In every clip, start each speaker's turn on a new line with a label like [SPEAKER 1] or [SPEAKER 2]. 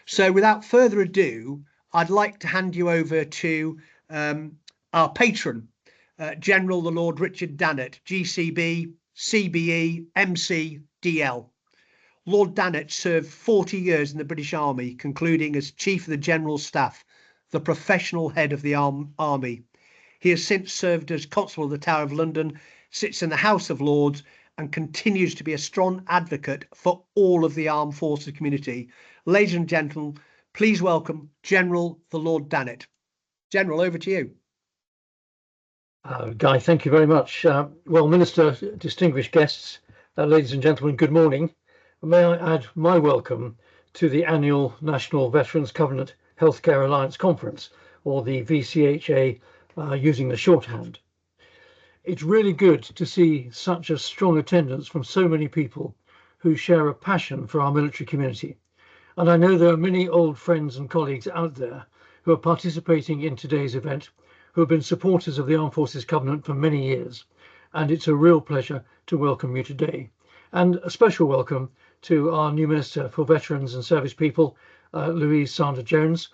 [SPEAKER 1] So without further ado, I'd like to hand you over to our patron, General the Lord Richard Dannatt, GCB, CBE, MC, DL. Lord Dannatt served 40 years in the British Army, concluding as Chief of the General Staff, the professional head of the Army. He has since served as Constable of the Tower of London, sits in the House of Lords, and continues to be a strong advocate for all of the armed forces community. Ladies and gentlemen, please welcome General the Lord Dannatt. General, over to you.
[SPEAKER 2] Guy, thank you very much. Well, Minister, distinguished guests, ladies and gentlemen, good morning. May I add my welcome to the annual National Veterans Covenant Healthcare Alliance Conference, or the VCHA using the shorthand. It's really good to see such a strong attendance from so many people who share a passion for our military community. And I know there are many old friends and colleagues out there who are participating in today's event, who have been supporters of the Armed Forces Covenant for many years. And it's a real pleasure to welcome you today. And a special welcome to our new Minister for Veterans and Service People, Louise Sanders-Jones.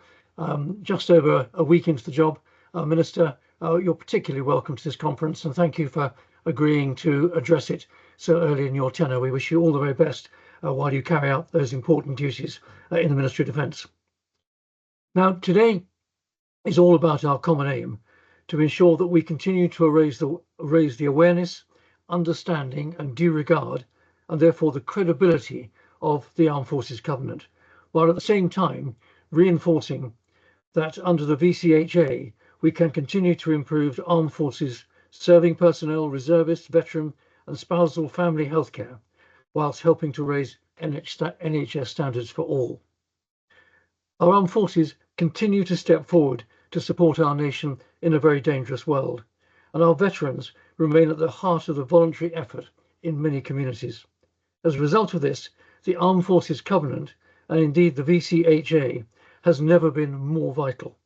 [SPEAKER 2] Just over a week into the job, Minister, you're particularly welcome to this conference, and thank you for agreeing to address it so early in your tenure. We wish you all the very best while you carry out those important duties in the Ministry of Defence. Now, today is all about our common aim to ensure that we continue to raise the awareness, understanding and due regard, and therefore the credibility of the Armed Forces Covenant, while at the same time reinforcing that under the VCHA we can continue to improve armed forces serving personnel, reservists, veteran and spousal family healthcare, whilst helping to raise NHS standards for all. Our armed forces continue to step forward to support our nation in a very dangerous world, and our veterans remain at the heart of the voluntary effort in many communities. As a result of this, the Armed Forces Covenant, and indeed the VCHA, has never been more vital.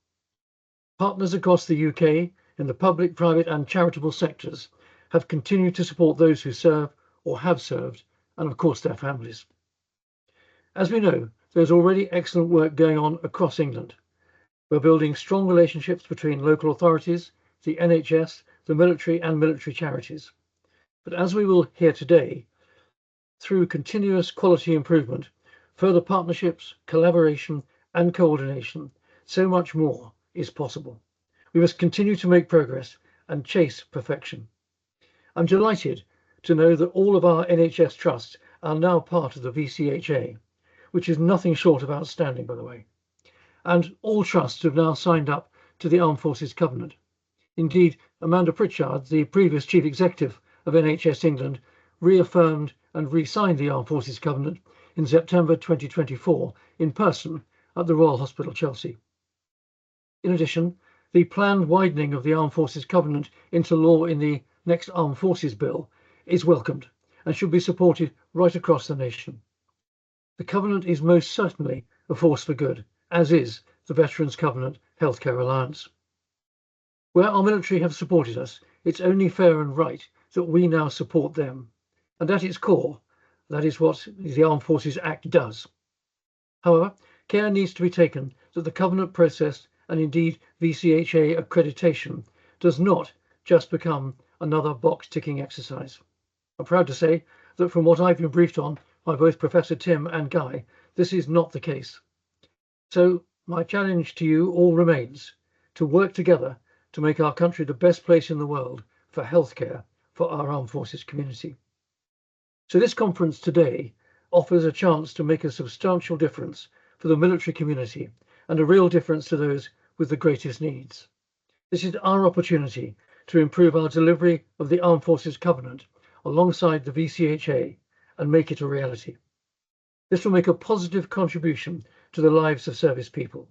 [SPEAKER 2] Partners across the UK in the public, private and charitable sectors have continued to support those who serve or have served, and of course their families. As we know, there's already excellent work going on across England. We're building strong relationships between local authorities, the NHS, the military and military charities. But as we will hear today, through continuous quality improvement, further partnerships, collaboration and coordination, so much more is possible. We must continue to make progress and chase perfection. I'm delighted to know that all of our NHS trusts are now part of the VCHA, which is nothing short of outstanding, by the way. And all trusts have now signed up to the Armed Forces Covenant. Indeed, Amanda Pritchard, the previous Chief Executive of NHS England, reaffirmed and re-signed the Armed Forces Covenant in September 2024 in person at the Royal Hospital, Chelsea. In addition, the planned widening of the Armed Forces Covenant into law in the next Armed Forces Bill is welcomed and should be supported right across the nation. The Covenant is most certainly a force for good, as is the Veterans Covenant Healthcare Alliance. Where our military have supported us, it's only fair and right that we now support them. And at its core, that is what the Armed Forces Act does. However, care needs to be taken that the Covenant process and indeed VCHA accreditation does not just become another box-ticking exercise. I'm proud to say that from what I've been briefed on by both Professor Tim and Guy, this is not the case. So my challenge to you all remains to work together to make our country the best place in the world for healthcare for our armed forces community. So this conference today offers a chance to make a substantial difference for the military community and a real difference to those with the greatest needs. This is our opportunity to improve our delivery of the Armed Forces Covenant alongside the VCHA and make it a reality. This will make a positive contribution to the lives of service people,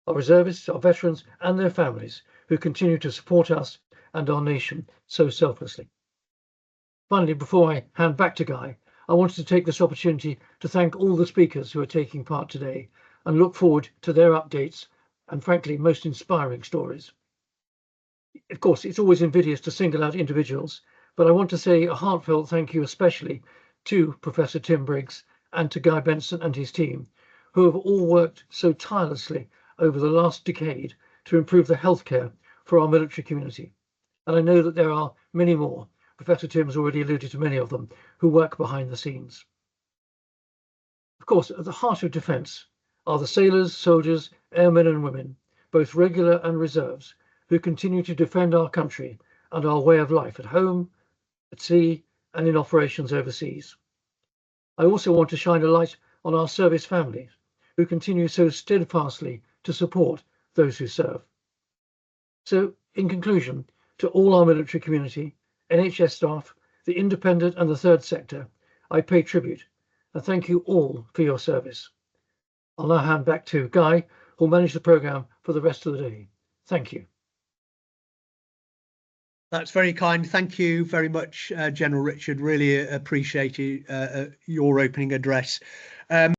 [SPEAKER 2] our reservists, our veterans and their families who continue to support us and our nation so selflessly. Finally, before I hand back to Guy, I wanted to take this opportunity to thank all the speakers who are taking part today and look forward to their updates and frankly most inspiring stories. Of course, it's always invidious to single out individuals, but I want to say a heartfelt thank you especially to Professor Tim Briggs and to Guy Benson and his team who have all worked so tirelessly over the last decade to improve the healthcare for our military community. And I know that there are many more. Professor Tim's already alluded to many of them who work behind the scenes. Of course, at the heart of defence are the sailors, soldiers, airmen and women, both regular and reserves, who continue to defend our country and our way of life at home, at sea and in operations overseas. I also want to shine a light on our service families, who continue so steadfastly to support those who serve. So, in conclusion, to all our military community, NHS staff, the independent and the third sector, I pay tribute and thank you all for your service. I'll now hand back to Guy, who'll manage the programme for the rest of the day. Thank you.
[SPEAKER 1] That's very kind. Thank you very much, General Richard. Really appreciated your opening address.